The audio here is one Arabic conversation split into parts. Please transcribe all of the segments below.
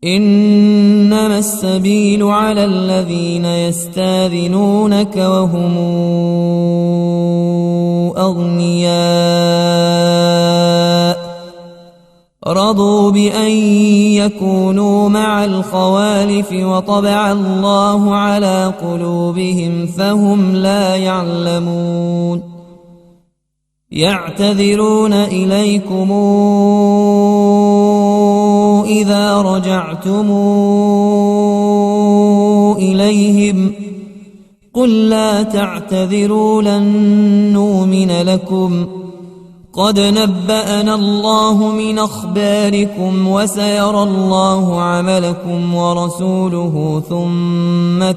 إنما السبيل على الذين يستاذنونك وهم أغنياء رضوا بأن يكونوا مع الخوالف وطبع الله على قلوبهم فهم لا يعلمون يعتذرون إليكم إذا رجعتم إليهم قل لا تعتذروا لن نؤمن لكم قد نبأنا الله من أخباركم وسيرى الله عملكم ورسوله ثم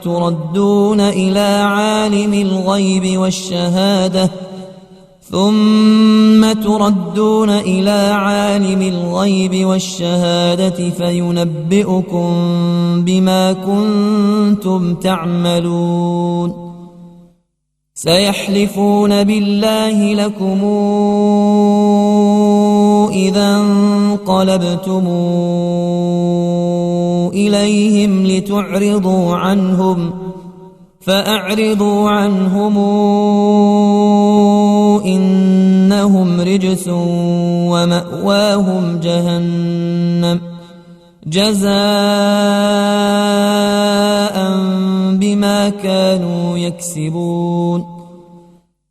تردون إلى عالم الغيب والشهادة فينبئكم بما كنتم تعملون سيحلفون بالله لكم إذا انقلبتم إليهم لتعرضوا عنهم فأعرضوا عنهم إنهم رجس ومأواهم جهنم جزاء بما كانوا يكسبون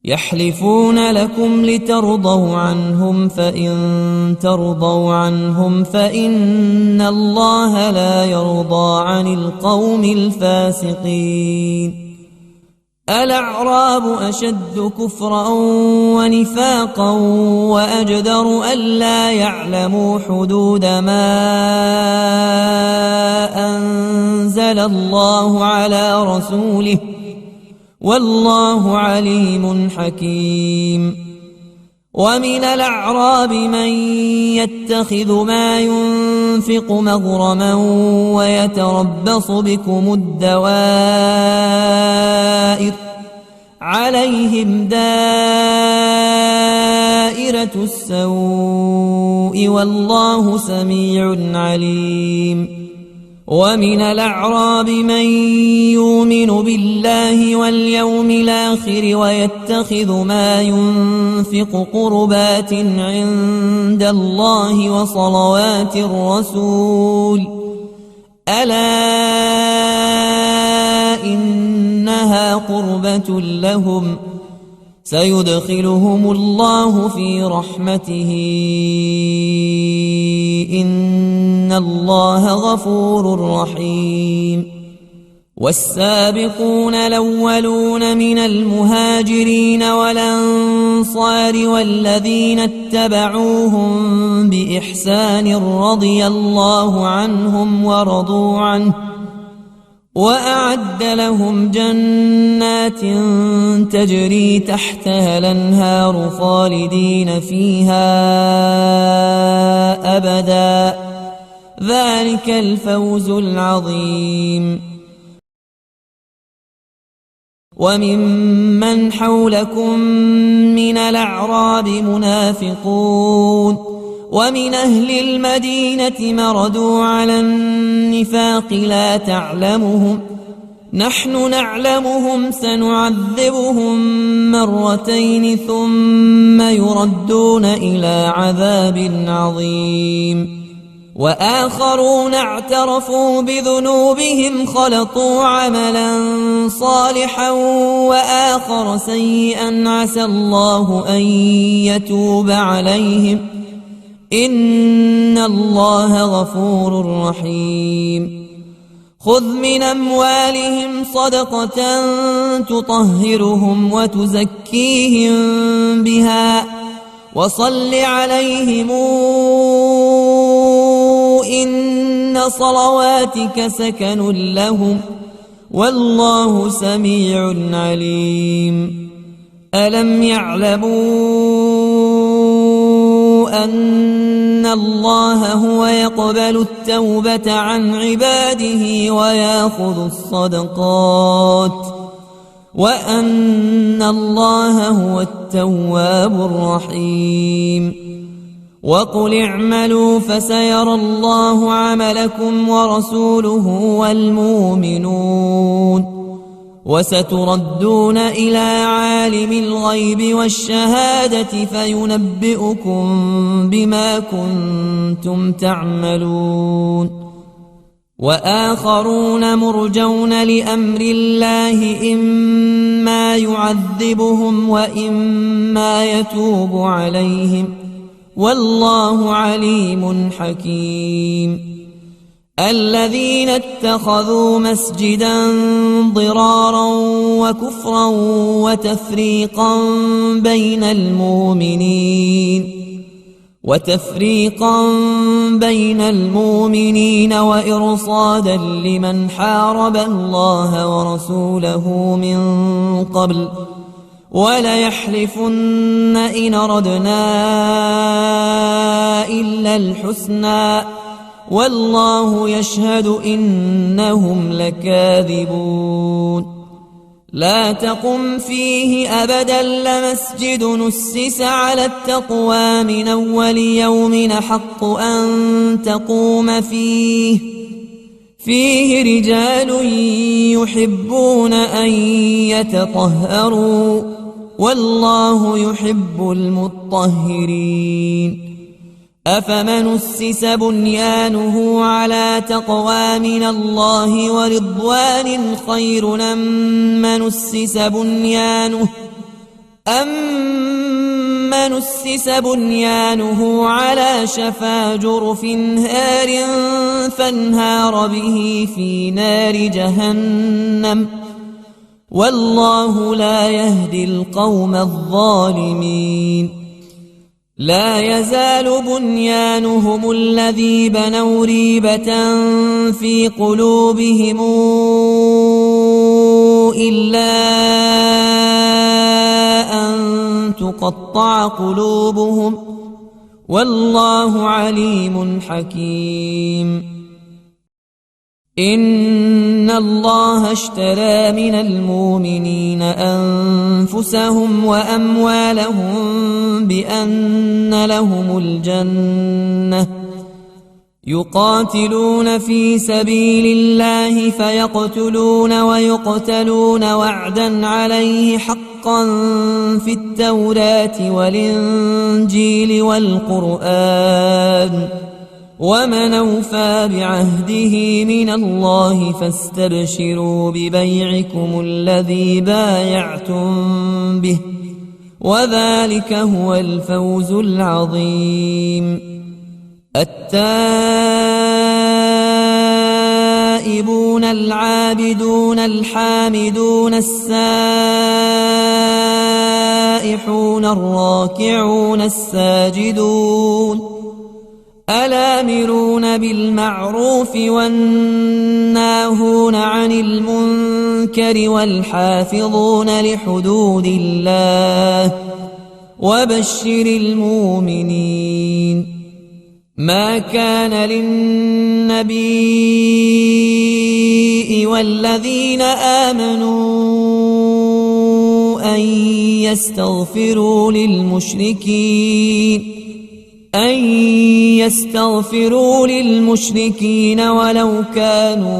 يحلفون لكم لترضوا عنهم فإن ترضوا عنهم فإن الله لا يرضى عن القوم الفاسقين الأعراب أشد كفرا ونفاقا وأجدر ألا يعلموا حدود ما أنزل الله على رسوله والله عليم حكيم ومن الأعراب من يتخذ ما ينفق مغرما ويتربص بكم الدوائر عليهم دائرة السوء والله سميع عليم ومن الأعراب من يؤمن بالله واليوم الآخر ويتخذ ما ينفق قربات عند الله وصلوات الرسول ألا إنها قربة لهم سيدخلهم الله في رحمته إن الله غفور رحيم والسابقون الأولون من المهاجرين والأنصار والذين اتبعوهم بإحسان رضي الله عنهم ورضوا عنه وأعد لهم جنات تجري تحتها الأنهار خالدين فيها أبدا ذلك الفوز العظيم وممن حولكم من الأعراب منافقون ومن أهل المدينة مردوا على النفاق لا تعلمهم نحن نعلمهم سنعذبهم مرتين ثم يردون إلى عذاب عظيم وآخرون اعترفوا بذنوبهم خلطوا عملا صالحا وآخر سيئا عسى الله أن يتوب عليهم إن الله غفور رحيم خذ من أموالهم صدقة تطهرهم وتزكيهم بها وصل عليهم إن صلواتك سكن لهم والله سميع عليم ألم يعلموا أن الله هو يقبل التوبة عن عباده ويأخذ الصدقات وأن الله هو التواب الرحيم وقل اعملوا فسيرى الله عملكم ورسوله والمؤمنون وستردون إلى عالم الغيب والشهادة فينبئكم بما كنتم تعملون وآخرون مرجون لأمر الله إما يعذبهم وإما يتوب عليهم والله عليم حكيم الذين اتخذوا مسجدا ضرارا وكفرا وتفريقا بين المؤمنين وإرصادا لمن حارب الله ورسوله من قبل وليحلفن إن أردنا إلا الحسنى والله يشهد إنهم لكاذبون لا تقم فيه أبدا لمسجد نسس على التقوى من أول يوم حق أن تقوم فيه رجال يحبون أن يتطهروا والله يحب المطهرين أفمن أسس بنيانه على تقوى من الله ورضوان خير أمن أسس بنيانه على شفا جرف هار فانهار به في نار جهنم والله لا يهدي القوم الظالمين لا يزال بنيانهم الذي بنوا ريبة في قلوبهم إلا أن تقطع قلوبهم والله عليم حكيم إن الله اشترى من المؤمنين أنفسهم وأموالهم بأن لهم الجنة يقاتلون في سبيل الله فيقتلون ويقتلون وعدا عليه حقا في التوراة والإنجيل والقرآن ومن أوفى بعهده من الله فاستبشروا ببيعكم الذي بايعتم به وذلك هو الفوز العظيم التائبون العابدون الحامدون السائحون الراكعون الساجدون الآمرون بالمعروف والناهون عن المنكر والحافظون لحدود الله وبشر المؤمنين ما كان للنبي والذين آمنوا أن يستغفروا للمشركين ولو كانوا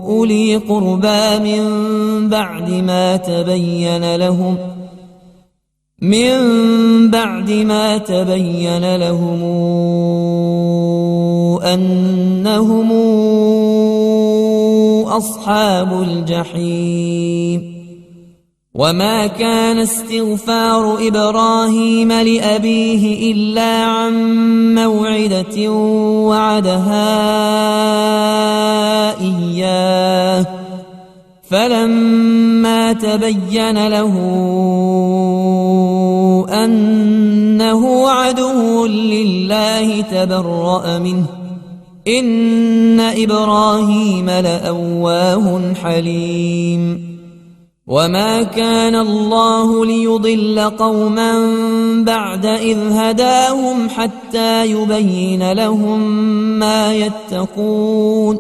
أولي قربى من بعد ما تبين لهم أنهم أصحاب الجحيم وما كان استغفار إبراهيم لأبيه إلا عن موعدة وعدها إياه فلما تبين له أنه عدو لله تبرأ منه إن إبراهيم لأواه حليم وما كان الله ليضل قوما بعد إذ هداهم حتى يبين لهم ما يتقون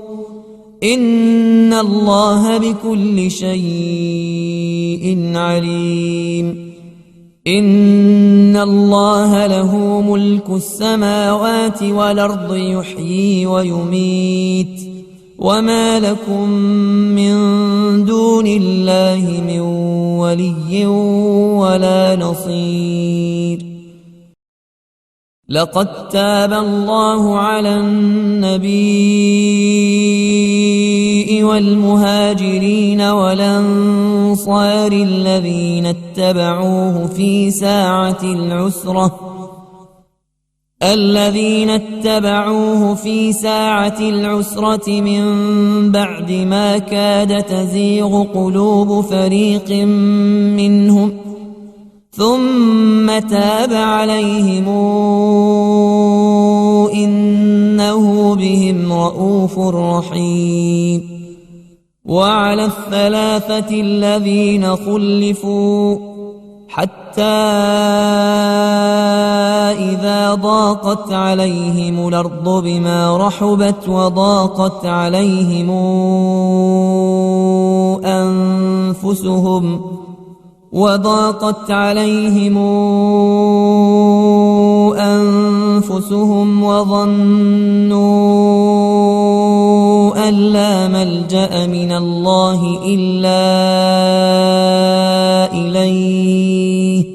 إن الله بكل شيء عليم إن الله له ملك السماوات والأرض يحيي ويميت وما لكم من دون الله من ولي ولا نصير. لقد تاب الله على النبي والمهاجرين والأنصار الذين اتبعوه في ساعة العسرة من بعد ما كاد تزيغ قلوب فريق منهم ثم تاب عليهم إنه بهم رءوف رحيم. وعلى الثلاثة الذين خلفوا حتى إذا ضاقت عليهم الأرض بما رحبت وضاقت عليهم أنفسهم وظنوا أن لا ملجأ من الله إلا إليه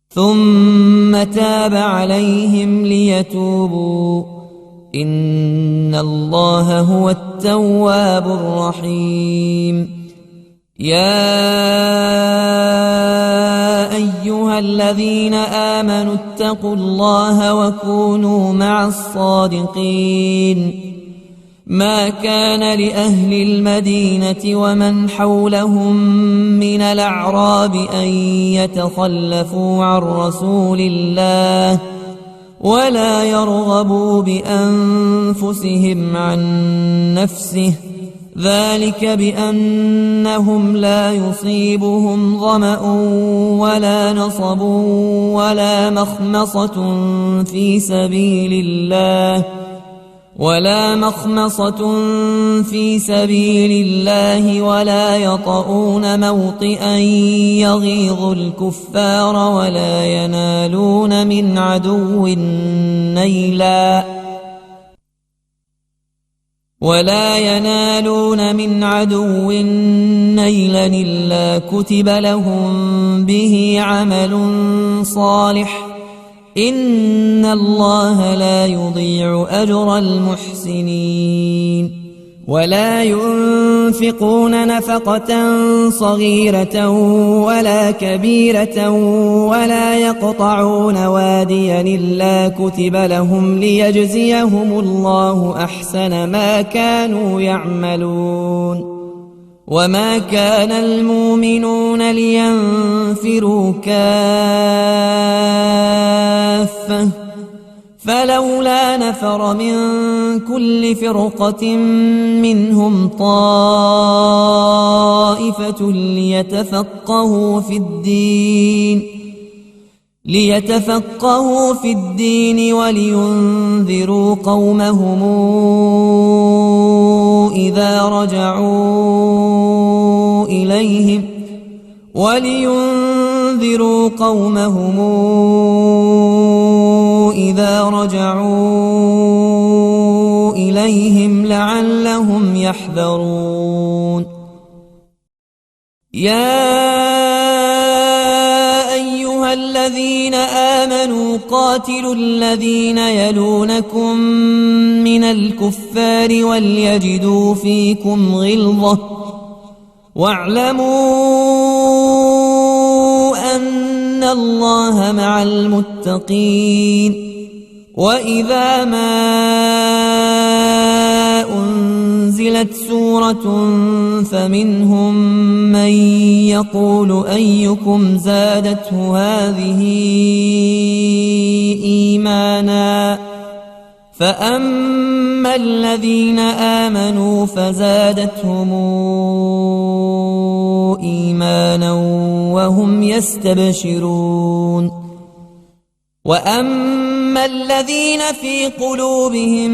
ثم تاب عليهم ليتوبوا إن الله هو التواب الرحيم. يا أيها الذين آمنوا اتقوا الله وكونوا مع الصادقين. ما كان لأهل المدينة ومن حولهم من الأعراب أن يتخلفوا عن رسول الله ولا يرغبوا بأنفسهم عن نفسه ذلك بأنهم لا يصيبهم ظمأ ولا نصب ولا مخمصة في سبيل الله ولا يطؤون موطئا يغيظ الكفار ولا ينالون من عدو نيلا إلا كتب لهم به عمل صالح إن الله لا يضيع أجر المحسنين. ولا ينفقون نفقة صغيرة ولا كبيرة ولا يقطعون واديا إلا كتب لهم ليجزيهم الله أحسن ما كانوا يعملون. وما كان المؤمنون لينفروا كافة فلولا نفر من كل فرقة منهم طائفة ليتفقهوا في الدين ولينذروا قومهم إذا رجعوا إليهم لعلهم يحذرون. يا أيها الذين آمنوا قاتلوا الذين يلونكم من الكفار وليجدوا فيكم غلظة واعلموا أن الله مع المتقين. وإذا ما أنزلت سورة فمنهم من يقول أيكم زادته هذه إيمانا فأما الذين آمنوا فزادتهم إيمانا وهم يستبشرون. وأما الذين في قلوبهم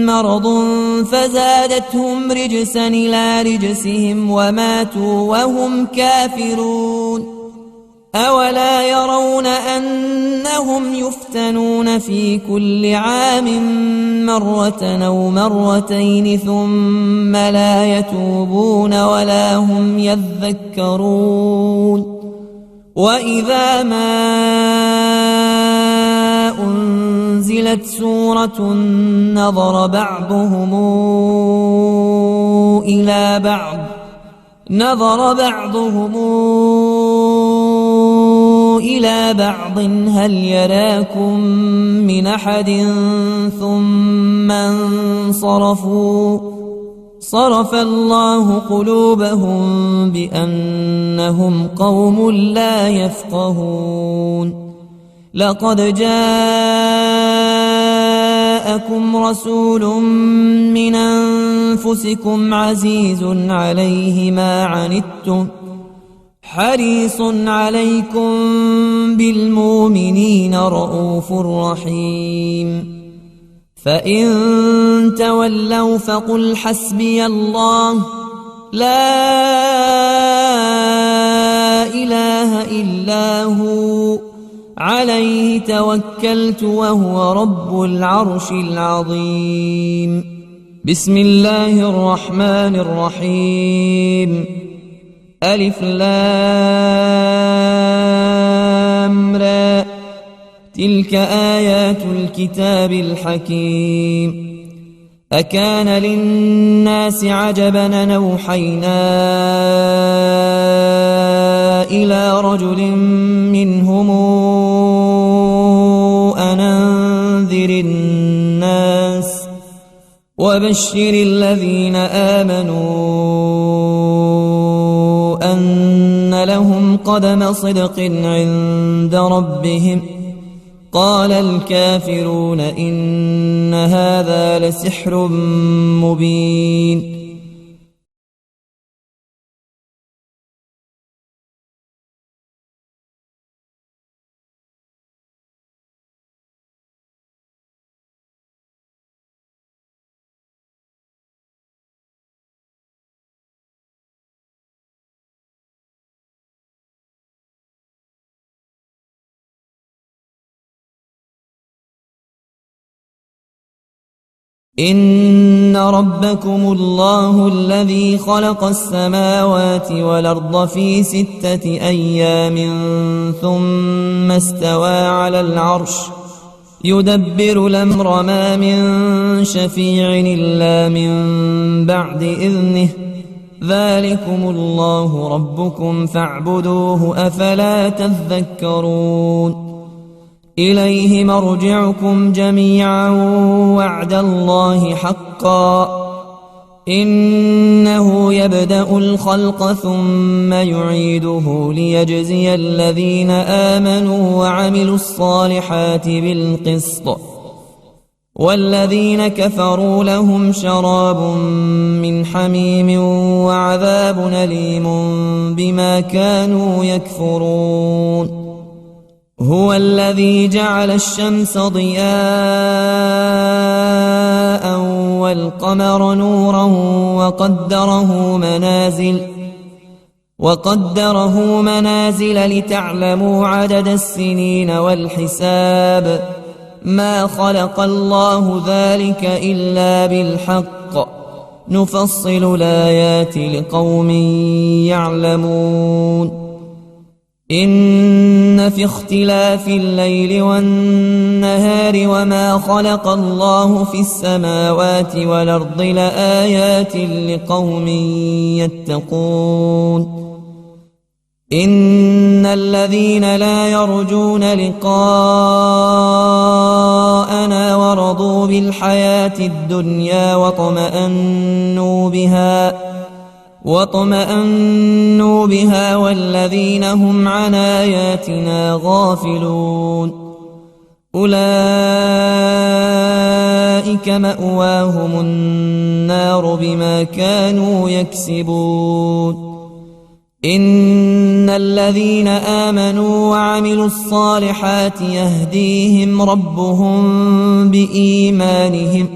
مرض فزادتهم رجسا إلى رجسهم وماتوا وهم كافرون. أولا يرون أنهم يفتنون في كل عام مرة أو مرتين ثم لا يتوبون ولا هم يذكرون وإذا ما أنزلت سورة نظر بعضهم إلى بعض هل يراكم من أحد ثم انصرفوا صرف الله قلوبهم بأنهم قوم لا يفقهون لقد جاءكم رسول من أنفسكم عزيز عليه ما عنتم حريص عليكم بالمؤمنين رؤوف رحيم فإن تولوا فقل حسبي الله لا إله إلا هو عليه توكلت وهو رب العرش العظيم بسم الله الرحمن الرحيم ألف لام را تلك آيات الكتاب الحكيم أكان للناس عجبا أن أوحينا إلى رجل منهم أن أنذر الناس وبشر الذين آمنوا أن لهم قدم صدق عند ربهم قال الكافرون إن هذا لسحر مبين إن ربكم الله الذي خلق السماوات والأرض في 6 أيام ثم استوى على العرش يدبر الأمر ما من شفيع إلا من بعد إذنه ذلكم الله ربكم فاعبدوه أفلا تذكرون إليه مرجعكم جميعا وعد الله حقا إنه يبدأ الخلق ثم يعيده ليجزي الذين آمنوا وعملوا الصالحات بالقسط والذين كفروا لهم شراب من حميم وعذاب أليم بما كانوا يكفرون هو الذي جعل الشمس ضياء والقمر نورا وقدره منازل لتعلموا عدد السنين والحساب ما خلق الله ذلك إلا بالحق نفصل الآيات لقوم يعلمون إن في اختلاف الليل والنهار وما خلق الله في السماوات والأرض لآيات لقوم يتقون إن الذين لا يرجون لقاءنا ورضوا بالحياة الدنيا واطمأنوا بها والذين هم عن آياتنا غافلون أولئك مأواهم النار بما كانوا يكسبون إن الذين آمنوا وعملوا الصالحات يهديهم ربهم بإيمانهم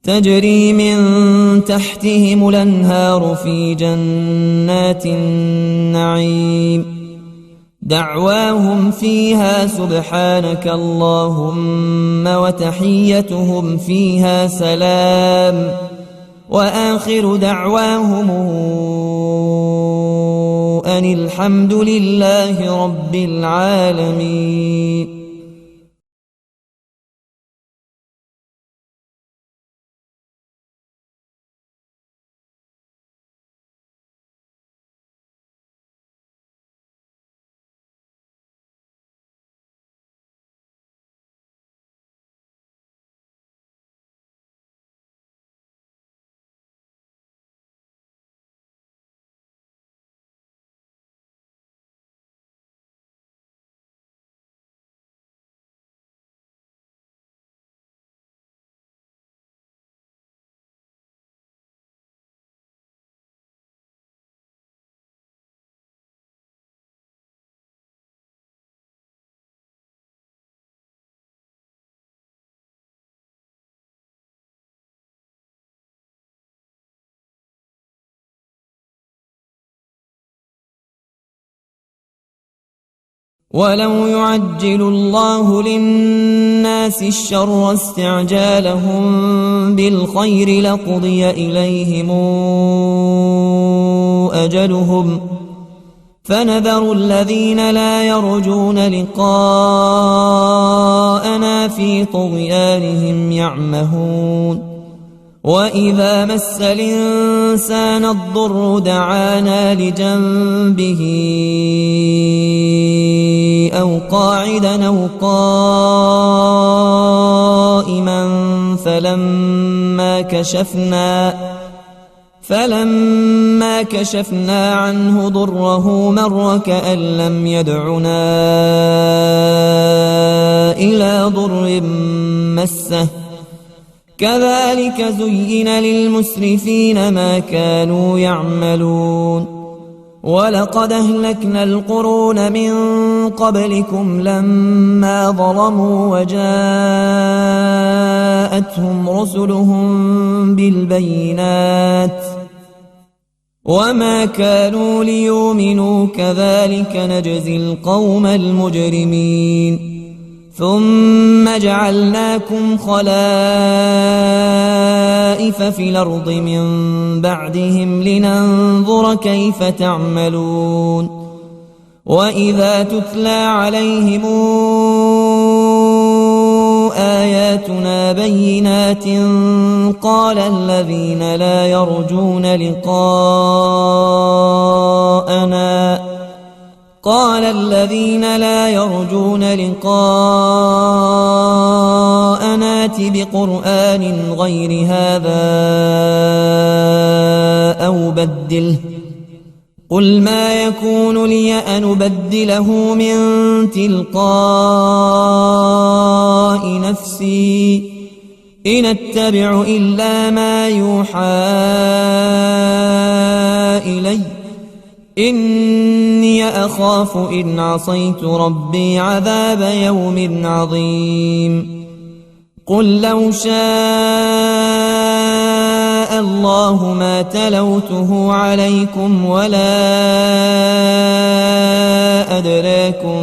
تجري من تحتهم الأنهار في جنات النعيم دعواهم فيها سبحانك اللهم وتحيتهم فيها سلام وآخر دعواهم أن الحمد لله رب العالمين. ولو يعجل الله للناس الشر استعجالهم بالخير لقضي إليهم أجلهم فنذر الذين لا يرجون لقاءنا في طغيانهم يعمهون. وإذا مس الإنسان الضر دعانا لجنبه أو قاعدا أو قائما فلما كشفنا عنه ضره مر كأن لم يدعنا إلى ضر مسه كذلك زين للمسرفين ما كانوا يعملون. ولقد أهلكنا القرون من قبلكم لما ظلموا وجاءتهم رسلهم بالبينات وما كانوا ليؤمنوا كذلك نجزي القوم المجرمين. ثم جعلناكم خلائف في الأرض من بعدهم لننظر كيف تعملون. وإذا تتلى عليهم آياتنا بينات قال الذين لا يرجون لقاءنا ائت بقرآن غير هذا أو بدله قل ما يكون لي أن أبدله من تلقاء نفسي إن أتبع إلا ما يوحى إلي إني أخاف إن عصيت ربي عذاب يوم عظيم. قل لو شاء الله ما تلوته عليكم ولا أدراكم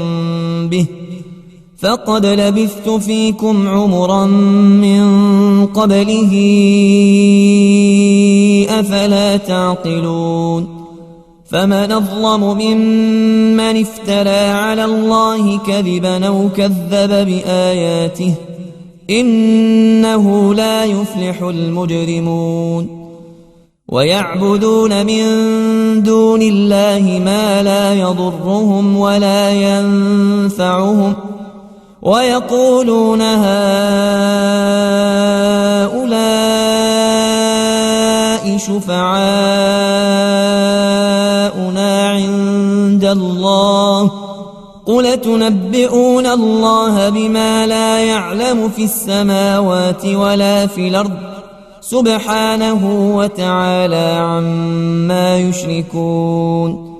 به فقد لبثت فيكم عمرا من قبله أفلا تعقلون. فمن أظلم ممن افترى على الله كذبا أو كذب بآياته إنه لا يفلح المجرمون. ويعبدون من دون الله ما لا يضرهم ولا ينفعهم ويقولون هؤلاء شفعاؤنا عند الله قل تنبئون الله بما لا يعلم في السماوات ولا في الأرض سبحانه وتعالى عما يشركون.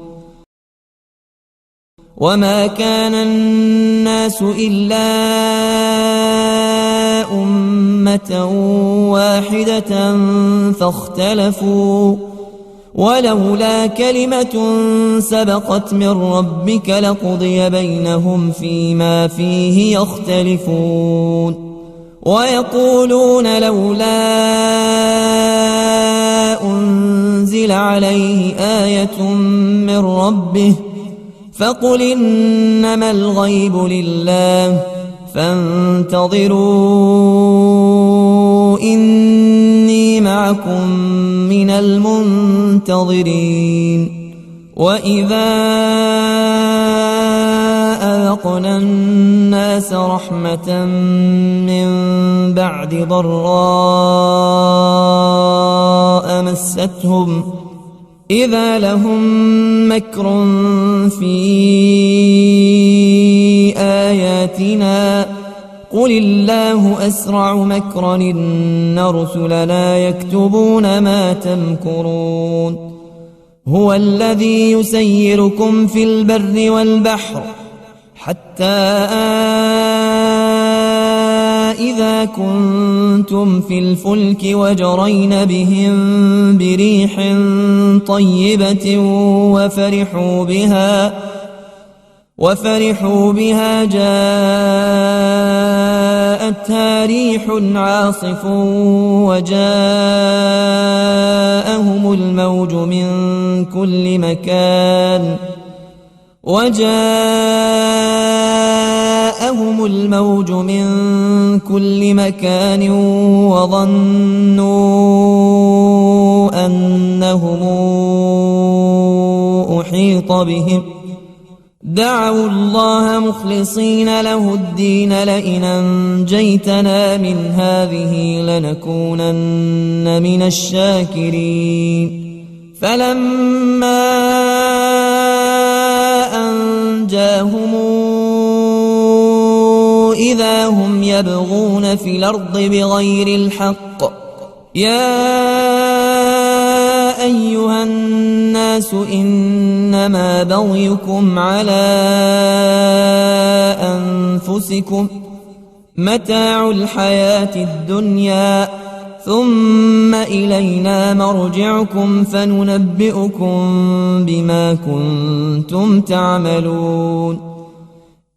وما كان الناس إلا أمة واحدة فاختلفوا ولولا كلمة سبقت من ربك لقضي بينهم فيما فيه يختلفون ويقولون لولا أنزل عليه آية من ربه فقل إنما الغيب لله فانتظروا إني معكم من المنتظرين وإذا أذقنا الناس رحمة من بعد ضراء مستهم إذا لهم مكر في آياتنا قل الله أسرع مكرا إن رسلنا يكتبون ما تمكرون هو الذي يسيركم في البر والبحر حتى إذا كنتم في الفلك وجرين بهم بريح طيبة وفرحوا بها جاءتها ريح عاصف وجاءهم الموج من كل مكان وظنوا أنهم أحيط بهم دعوا الله مخلصين له الدين لئن أنجيتنا من هذه لنكونن من الشاكرين فلما أنجاهم إذا هم يبغون في الأرض بغير الحق يا أيها الناس إنما بغيكم على أنفسكم متاع الحياة الدنيا ثم إلينا مرجعكم فننبئكم بما كنتم تعملون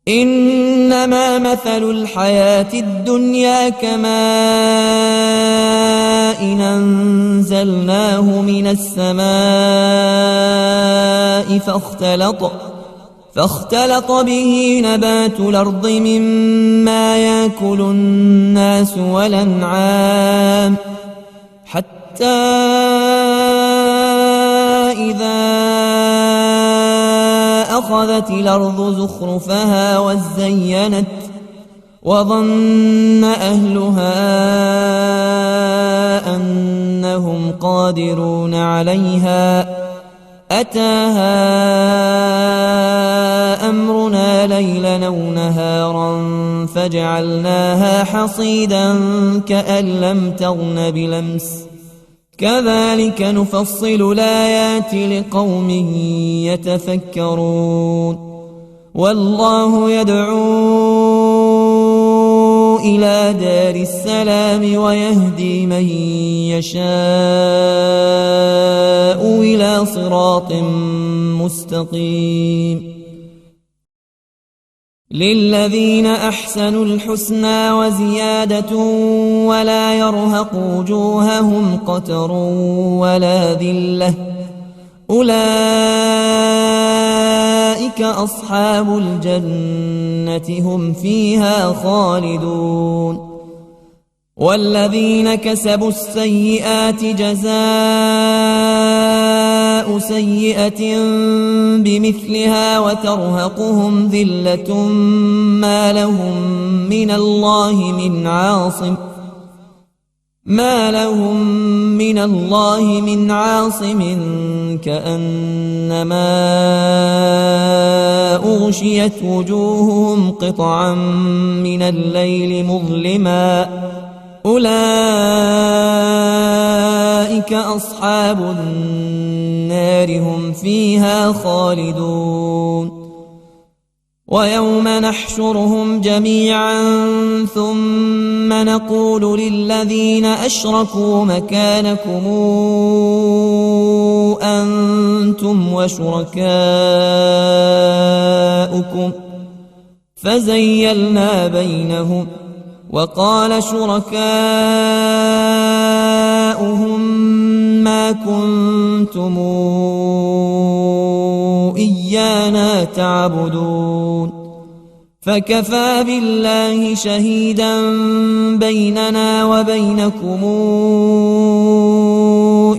إنما مثل الحياة الدنيا كماء أنزلناه من السماء فاختلط به نبات الأرض مما يأكل الناس والأنعام حتى إذا أخذت الأرض زخرفها وزينت وظن أهلها أنهم قادرون عليها أتاها أمرنا ليلا أو نهارا فجعلناها حصيدا كأن لم تغن بلمس كذلك نفصل الآيات لقوم يتفكرون والله يدعو إلى دار السلام ويهدي من يشاء إلى صراط مستقيم للذين أحسنوا الحسنى وزيادة ولا يرهق وجوههم قتر ولا ذلة أولئك أصحاب الجنة هم فيها خالدون والذين كسبوا السيئات جزاء سيئة بمثلها وترهقهم ذلة ما لهم من الله من عاصم كأنما أغشيت وجوههم قطعا من الليل مظلما أولئك أصحاب النار هم فيها خالدون ويوم نحشرهم جميعا ثم نقول للذين أشركوا مكانكم أنتم وشركاؤكم فزيلنا بينهم وقال شركاؤهم ما كنتم إيانا تعبدون فكفى بالله شهيدا بيننا وبينكم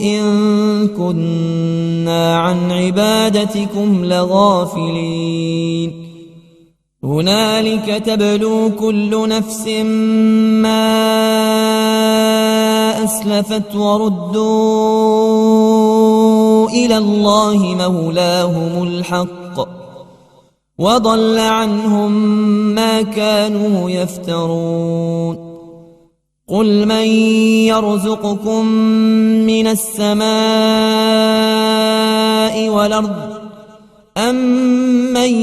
إن كنا عن عبادتكم لغافلين هنالك تبلو كل نفس ما أسلفت وردوا إلى الله مولاهم الحق وضل عنهم ما كانوا يفترون قل من يرزقكم من السماء والأرض أمن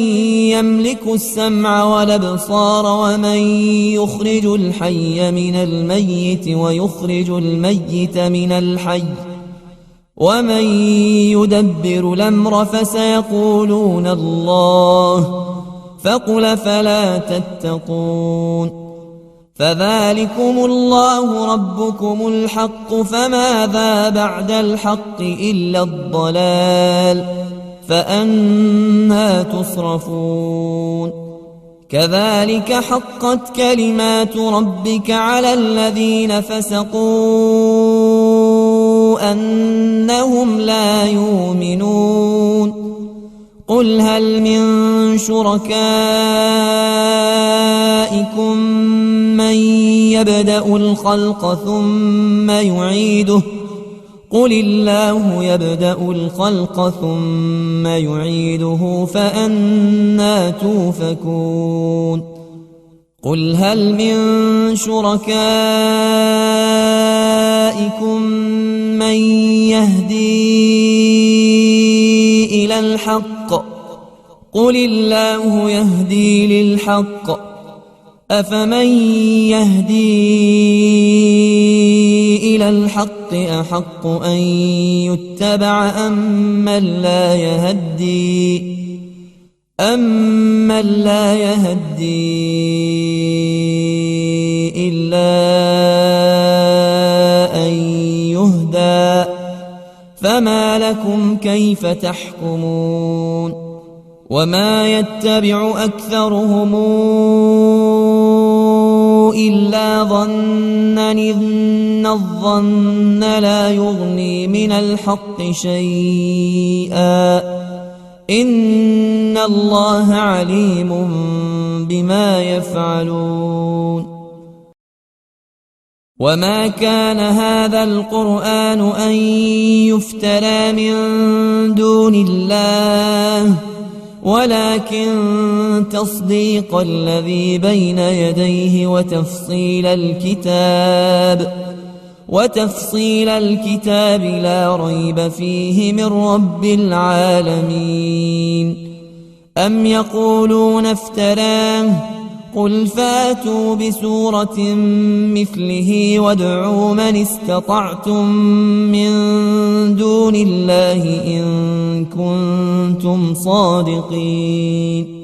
يملك السمع والأبصار ومن يخرج الحي من الميت ويخرج الميت من الحي ومن يدبر الأمر فسيقولون الله فقل فلا تتقون فذلكم الله ربكم الحق فماذا بعد الحق إلا الضلال فأنى تصرفون كذلك حقت كلمات ربك على الذين فسقوا أنهم لا يؤمنون قل هل من شركائكم من يبدأ الخلق ثم يعيده قل الله يبدأ الخلق ثم يعيده فأنى توفكون قل هل من شركائكم من يهدي إلى الحق قل الله يهدي للحق أفمن يهدي إلى الحق أحق أن يتبع أمن لا يهدي إلا أن يهدى فما لكم كيف تحكمون وما يتبع أكثرهم إلا ظنا إن الظن لا يغني من الحق شيئا إن الله عليم بما يفعلون وما كان هذا القرآن أن يفترى من دون الله ولكن تصديق الذي بين يديه وتفصيل الكتاب لا ريب فيه من رب العالمين أم يقولون افتراه قل فاتوا بسورة مثله وادعوا من استطعتم من دون الله إن كنتم صادقين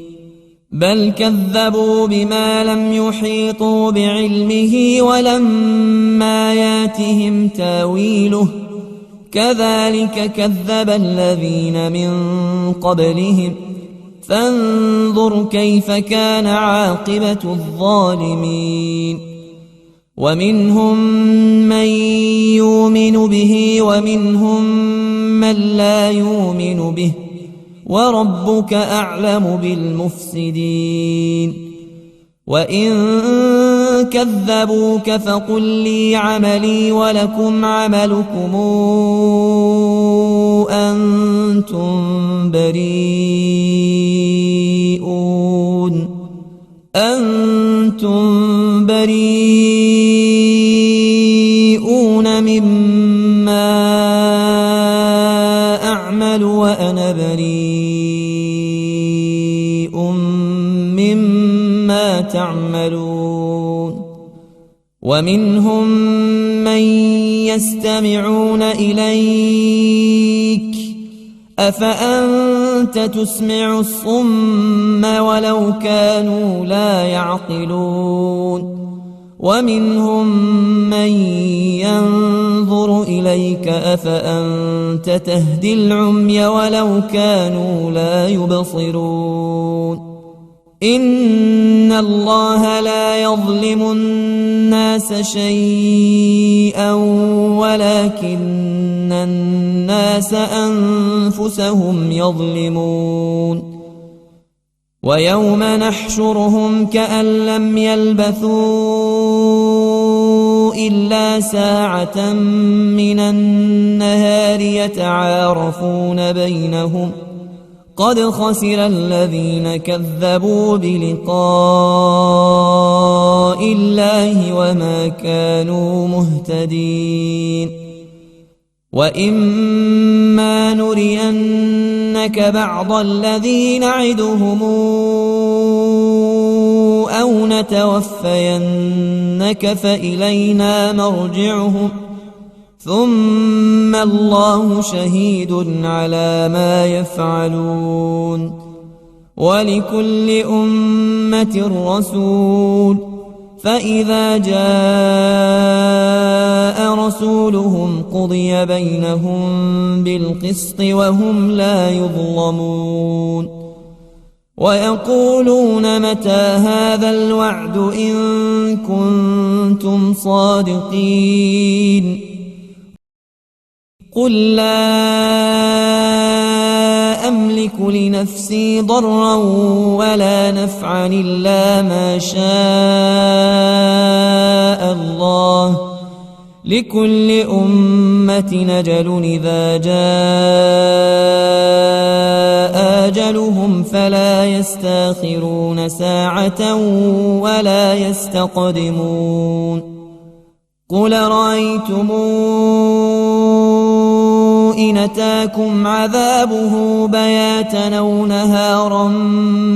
بل كذبوا بما لم يحيطوا بعلمه ولما ياتهم تاويله كذلك كذب الذين من قبلهم فانظر كيف كان عاقبة الظالمين ومنهم من يؤمن به ومنهم من لا يؤمن به وربك أعلم بالمفسدين وإن كذبوك فقل لي عملي ولكم عملكم أنتم بريئون مما أعمل وأنا بريء ومنهم من يستمعون إليك أفأنت تسمع الصم ولو كانوا لا يعقلون ومنهم من ينظر إليك أفأنت تهدي العمي ولو كانوا لا يبصرون إن الله لا يظلم الناس شيئا ولكن الناس أنفسهم يظلمون ويوم نحشرهم كأن لم يلبثوا إلا ساعة من النهار يتعارفون بينهم قد خسر الذين كذبوا بلقاء الله وما كانوا مهتدين وإما نرينك بعض الذي نعدهم أو نتوفينك فإلينا مرجعهم ثم الله شهيد على ما يفعلون ولكل أمة رسول فإذا جاء رسولهم قضي بينهم بالقسط وهم لا يظلمون ويقولون متى هذا الوعد إن كنتم صادقين قل لا أملك لنفسي ضرا ولا نفعا إلا ما شاء الله لكل أمة أجل إذا جاء أجلهم فلا يستأخرون ساعة ولا يستقدمون قل رأيتم إن أتاكم عذابه بياتا أو نهارا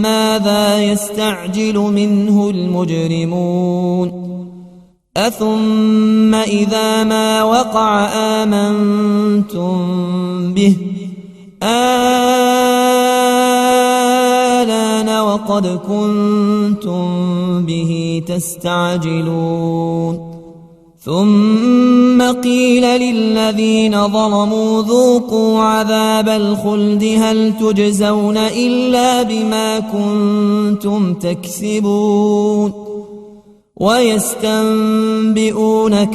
ماذا يستعجل منه المجرمون أثم إذا ما وقع آمنتم به آلان وقد كنتم به تستعجلون ثم قيل للذين ظلموا ذوقوا عذاب الخلد هل تجزون إلا بما كنتم تكسبون ويستنبئونك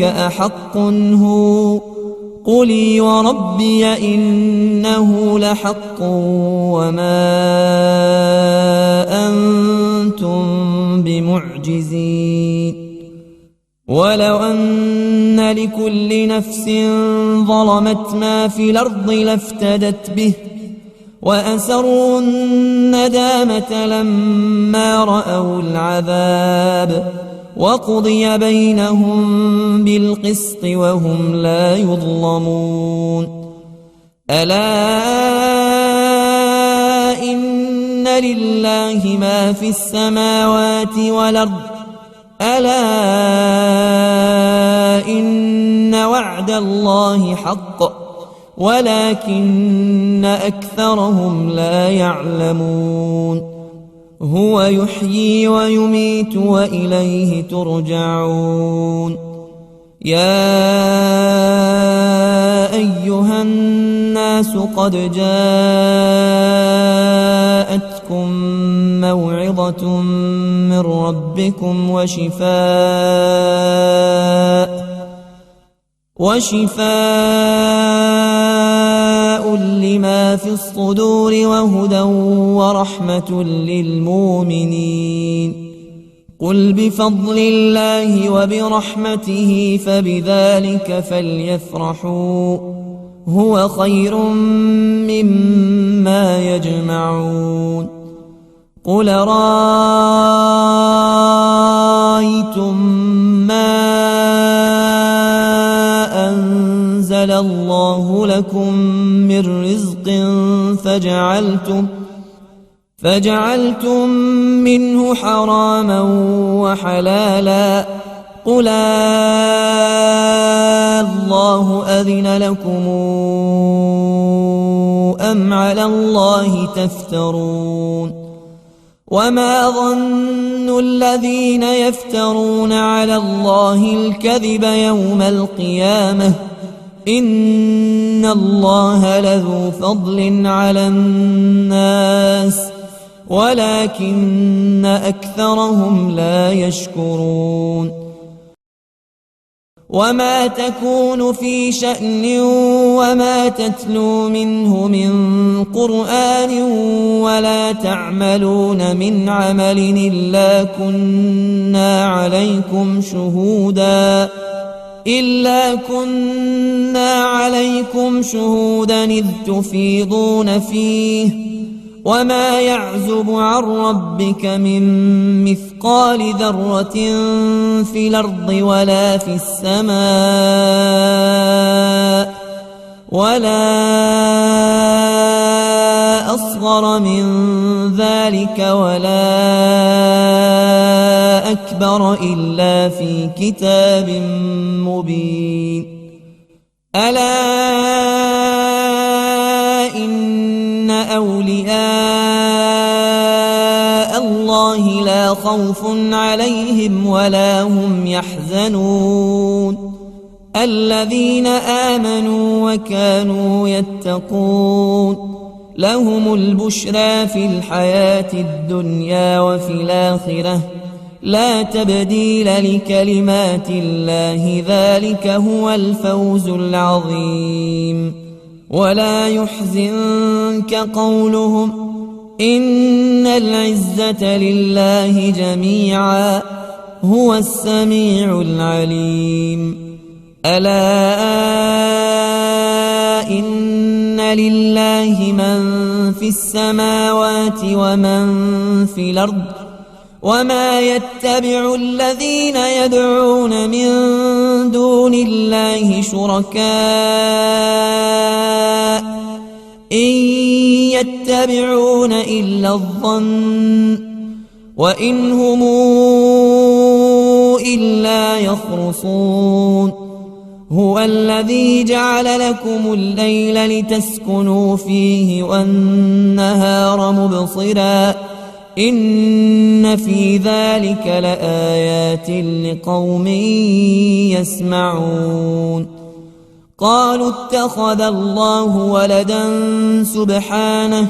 أحق هو قل وربي إنه لحق وما أنتم بمعجزين ولو أن لكل نفس ظلمت ما في الأرض لافتدت به وأسروا الندامة لما رأوا العذاب وقضي بينهم بالقسط وهم لا يظلمون ألا إن لله ما في السماوات والأرض ألا إن وعد الله حق ولكن أكثرهم لا يعلمون هو يحيي ويميت وإليه ترجعون يا أيها الناس قد جاءتكم موعظة من ربكم وشفاء لما في الصدور وهدى ورحمة للمؤمنين قل بفضل الله وبرحمته فبذلك فليفرحوا هو خير مما يجمعون قل رأيتم ما أنزل الله لكم من رزق فجعلتم منه حراما وحلالا قل الله أذن لكم أم على الله تفترون وما ظن الذين يفترون على الله الكذب يوم القيامة إن الله لذو فضل على الناس ولكن أكثرهم لا يشكرون وما تكون في شأن وما تتلو منه من قرآن ولا تعملون من عمل إلا كنا عليكم شهودا إذ تفيضون فيه وما يعزب عن ربك من مثقال ذرة في الأرض ولا في السماء ولا أصغر من ذلك ولا أكبر إلا في كتاب مبين ألا إن أولياء الله لا خوف عليهم ولا هم يحزنون الذين آمنوا وكانوا يتقون لهم البشرى في الحياة الدنيا وفي الآخرة لا تبديل لكلمات الله ذلك هو الفوز العظيم ولا يحزنك قولهم إن العزة لله جميعا هو السميع العليم ألا إن لله من في السماوات ومن في الأرض وما يتبع الذين يدعون من دون الله شركاء إن يتبعون إلا الظن وإن هم إلا يخرصون هو الذي جعل لكم الليل لتسكنوا فيه والنهار مبصرا إن في ذلك لآيات لقوم يسمعون قالوا اتخذ الله ولدا سبحانه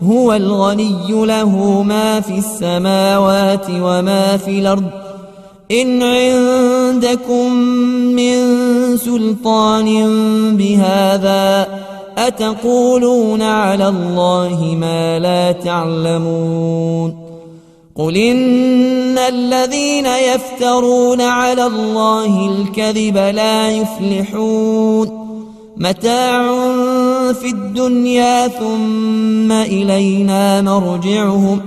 هو الغني له ما في السماوات وما في الأرض إن عندكم من سلطان بهذا أتقولون على الله ما لا تعلمون قل إن الذين يفترون على الله الكذب لا يفلحون متاع في الدنيا ثم إلينا مرجعهم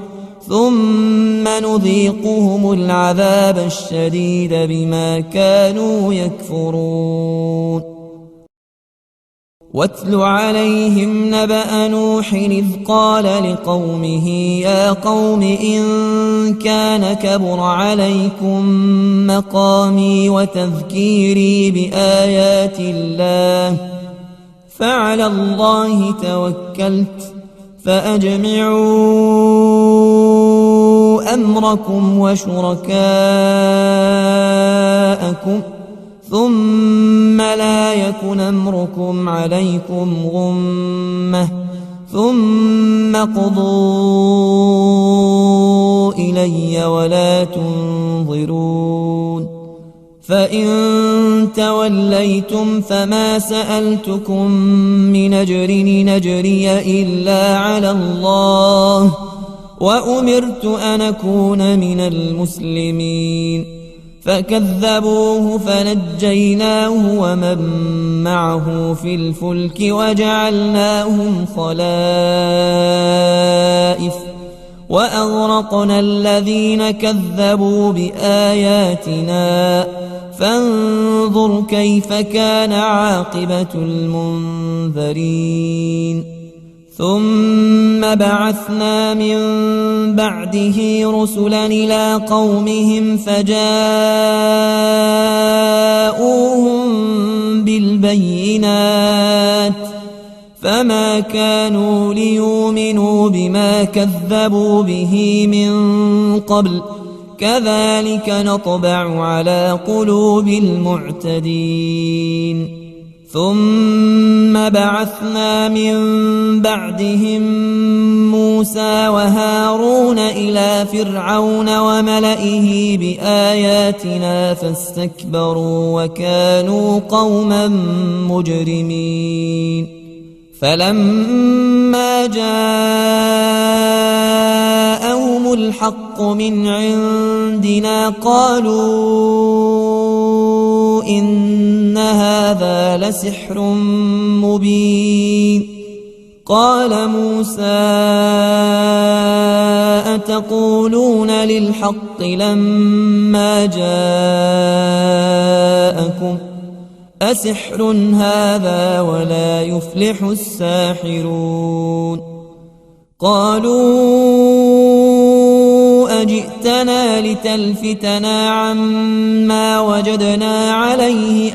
ثم نذيقهم العذاب الشديد بما كانوا يكفرون واتل عليهم نبأ نوح إذ قال لقومه يا قوم إن كان كبر عليكم مقامي وتذكيري بآيات الله فعلى الله توكلت فأجمعوا أمركم وشركاءكم ثم لا يكن أمركم عليكم غمة ثم قضوا إلي ولا تنظرون فإن توليتم فما سألتكم من أجر نجري إلا على الله وأمرت أن أكون من المسلمين فكذبوه فنجيناه ومن معه في الفلك وجعلناهم خلائف وأغرقنا الذين كذبوا بآياتنا فانظر كيف كان عاقبة المنذرين ثم بعثنا من بعده رسلا إلى قومهم فجاءوهم بالبينات فما كانوا ليؤمنوا بما كذبوا به من قبل كذلك نطبع على قلوب المعتدين ثم بعثنا من بعدهم موسى وهارون إلى فرعون وملئه بآياتنا فاستكبروا وكانوا قوما مجرمين فلما جاءهم الحق من عندنا قالوا إن هذا لسحر مبين قال موسى أتقولون للحق لما جاءكم أسحر هذا ولا يفلح الساحرون قالوا أجئتنا لتلفتنا عما وجدنا عليه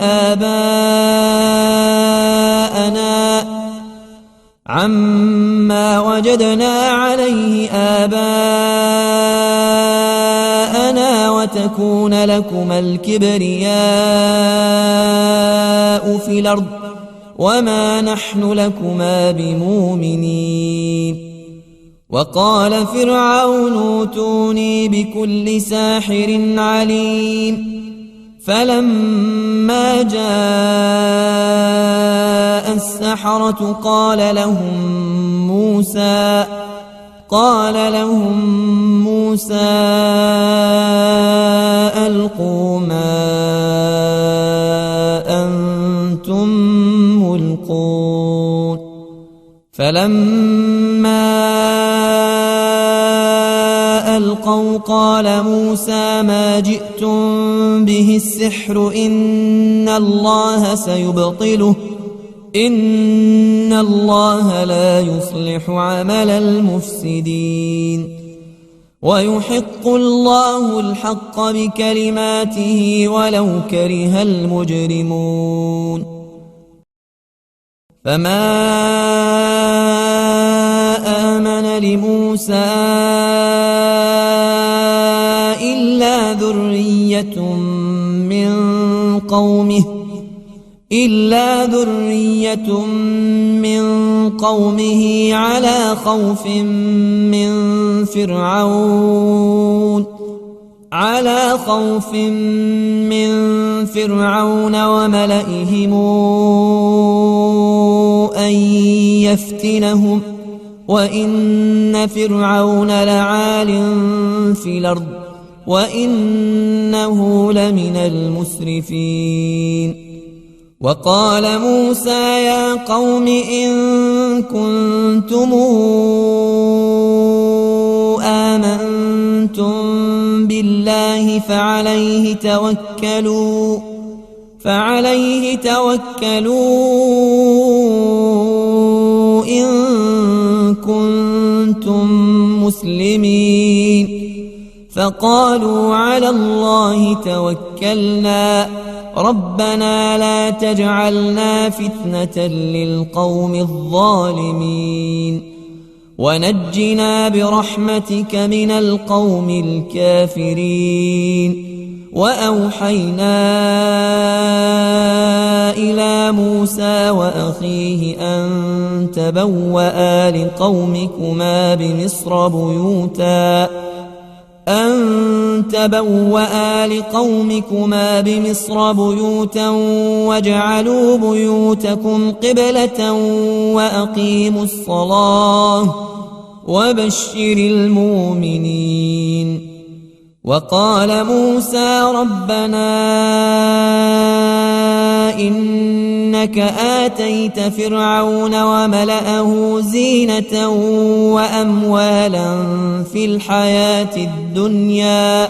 آباءنا وتكون لكما الكبرياء في الأرض وما نحن لكما بمؤمنين وقال فرعون ائتوني بكل ساحر عليم فلما جاء السحرة قال لهم موسى ألقوا ما أنتم ملقون فلما ألقوا قال موسى ما جئتم به السحر إن الله سيبطله إن الله لا يصلح عمل المفسدين ويحق الله الحق بكلماته ولو كره المجرمون فما آمن لموسى إلا ذرية من قومه على خوف من فرعون وملئهم أن يفتنهم وإن فرعون لعال في الأرض وإنه لمن المسرفين وقال موسى يا قوم إن كنتم آمنتم بالله فعليه توكلوا إن كنتم مسلمين فقالوا على الله توكلنا ربنا لا تجعلنا فتنة للقوم الظالمين ونجنا برحمتك من القوم الكافرين وأوحينا إلى موسى وأخيه أن تبوأ لقومكما بمصر بيوتا واجعلوا بيوتكم قبلة وأقيموا الصلاة وبشر المؤمنين وقال موسى ربنا إنك آتيت فرعون وملأه زينة وأموالا في الحياة الدنيا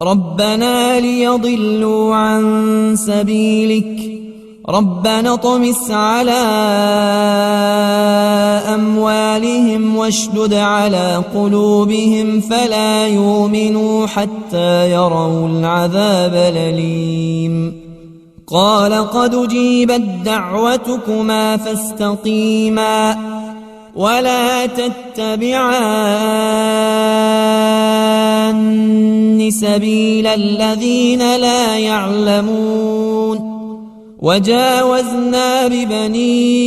ربنا ليضلوا عن سبيلك ربنا اطمس على أموالهم واشدد على قلوبهم فلا يؤمنوا حتى يروا العذاب الأليم. قال قد أجيبت دعوتكما فاستقيما ولا تتبعان سبيل الذين لا يعلمون. وجاوزنا ببني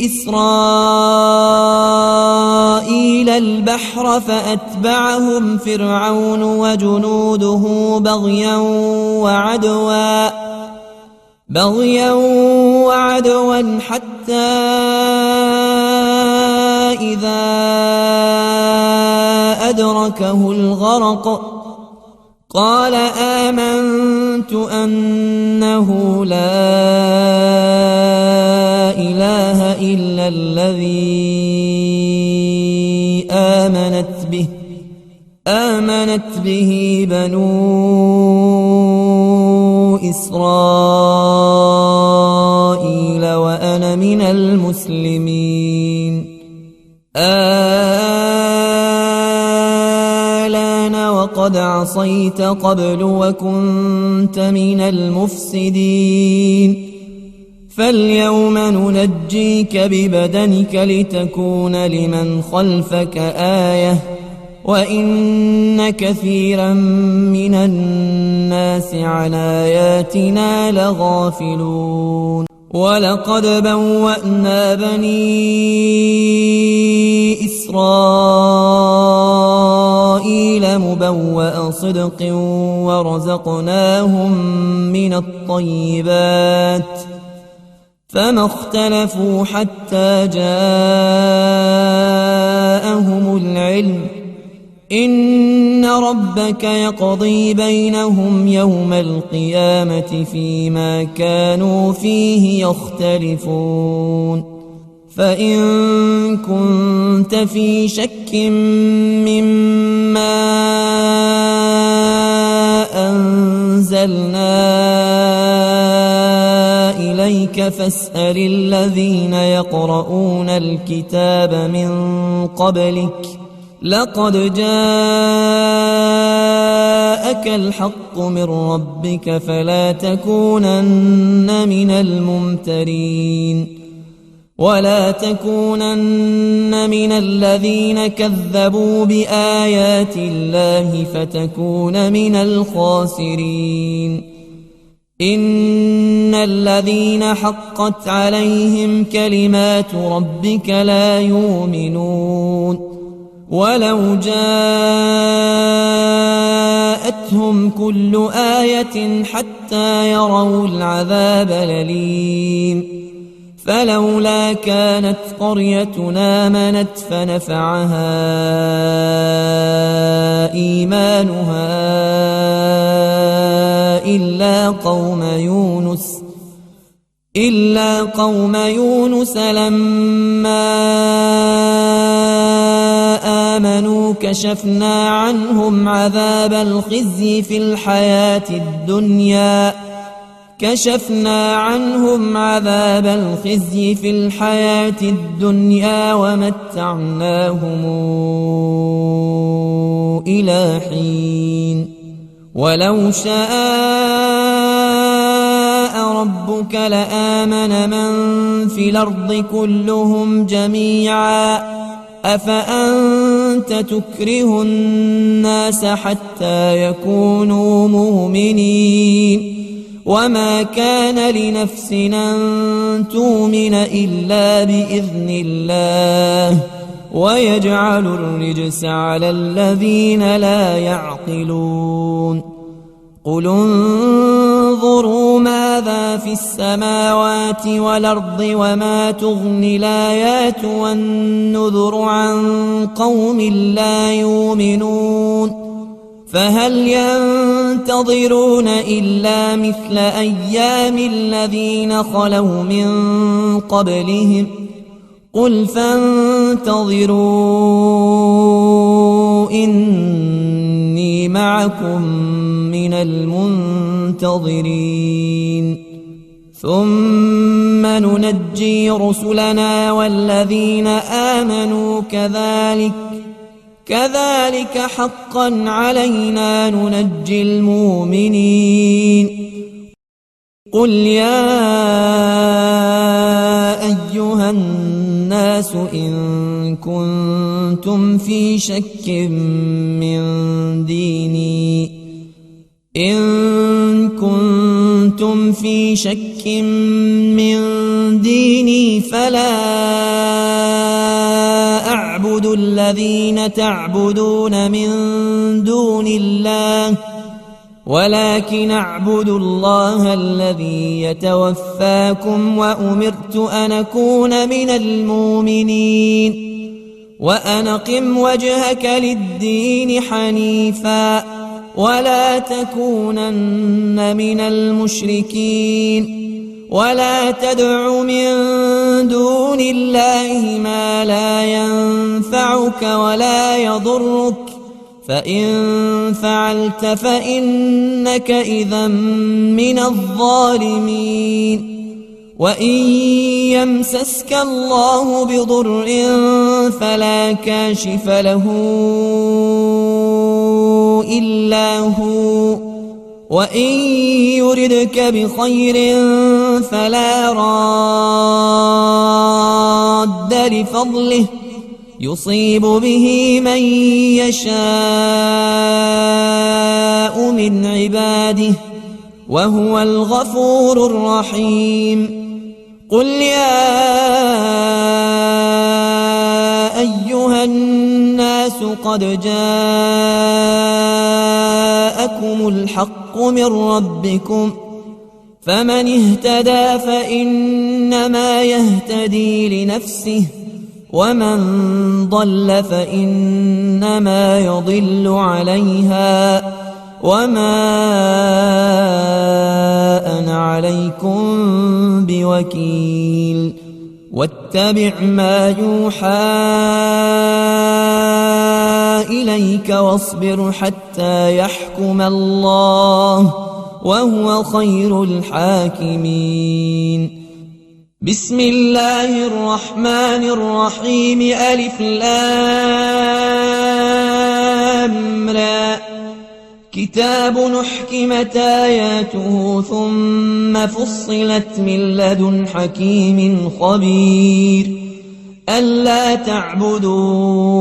إسرائيل البحر فأتبعهم فرعون وجنوده بغيا وعدوا حتى إذا أدركه الغرق قال آمنت أنه لا إله إلا الذي آمنت به بنو إسرائيل وأنا من المسلمين. الآن وقد عصيت قبل وكنت من المفسدين فاليوم ننجيك ببدنك لتكون لمن خلفك آية وإن كثيرا من الناس عن آياتنا لغافلون. ولقد بوأنا بني إسرائيل مبوأ صدق ورزقناهم من الطيبات فما اختلفوا حتى جاءهم العلم إن ربك يقضي بينهم يوم القيامة فيما كانوا فيه يختلفون. فإن كنت في شك مما أنزلنا إليك فاسأل الذين يقرؤون الكتاب من قبلك لقد جاءك الحق من ربك فلا تكونن من الممترين ولا تكونن من الذين كذبوا بآيات الله فتكون من الخاسرين. إن الذين حقت عليهم كلمات ربك لا يؤمنون ولو جاءتهم كل آية حتى يروا العذاب الأليم فلولا كانت قريتنا آمنت فنفعها إيمانها إلا قوم يونس لما آمنوا كشفنا عنهم عذاب الخزي في الحياة الدنيا ومتعناهم إلى حين. ولو شاء ربك لآمن من في الأرض كلهم جميعا أفأنت تكره الناس حتى يكونوا مؤمنين وما كان لنفس أن تؤمن إلا بإذن الله ويجعل الرجس على الذين لا يعقلون. قل انظروا ماذا في السماوات والأرض وما تغني الآيات والنذر عن قوم لا يؤمنون فهل ينتظرون إلا مثل أيام الذين خلوا من قبلهم قل فانتظروا إني معكم من المنتظرين ثم ثم ننجي رسلنا والذين آمنوا كذلك حقا علينا ننجي المؤمنين قل يا أيها الناس إن كنتم في شك من ديني فلا أعبد الذين تعبدون من دون الله ولكن أعبد الله الذي يتوفاكم وأمرت أن أكون من المؤمنين وأن أقم وجهك للدين حنيفا ولا تكونن من المشركين ولا تدع من دون الله ما لا ينفعك ولا يضرك فإن فعلت فإنك إذا من الظالمين وإن يمسسك الله بضر فلا كاشف له إلا هو وإن يردك بخير فلا راد لفضله يصيب به من يشاء من عباده وهو الغفور الرحيم قل يا أيها الناس قد جاءكم الحق من ربكم فمن اهتدى فإنما يهتدي لنفسه ومن ضل فإنما يضل عليها وما أنا عليكم بوكيل واتبع ما يوحى إليك واصبر حتى يحكم الله وهو خير الحاكمين بسم الله الرحمن الرحيم ألف لام را كتاب نحكمت آياته ثم فصلت من لدن حكيم خبير ألا تعبدوا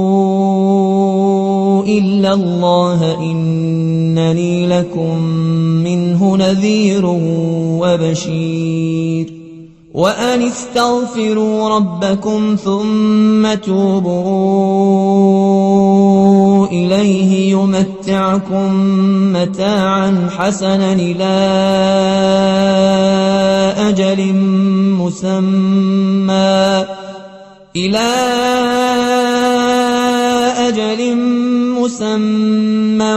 إلا الله إنني لكم منه نذير وبشير وأن استغفروا ربكم ثم توبوا إليه يمتعكم متاعا حسنا إلى أجل مسمى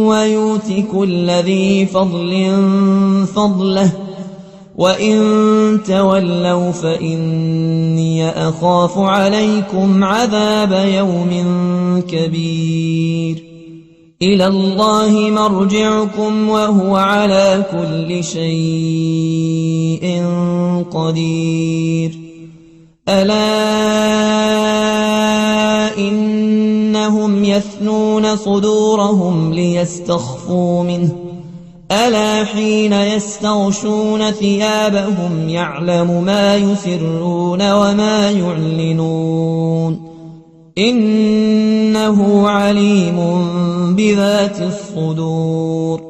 ويؤت كل ذي فضل فضله وإن تولوا فإني أخاف عليكم عذاب يوم كبير إلى الله مرجعكم وهو على كل شيء قدير ألا إنهم يثنون صدورهم ليستخفوا منه ألا حين يستغشون ثيابهم يعلم ما يسرون وما يعلنون إنه عليم بذات الصدور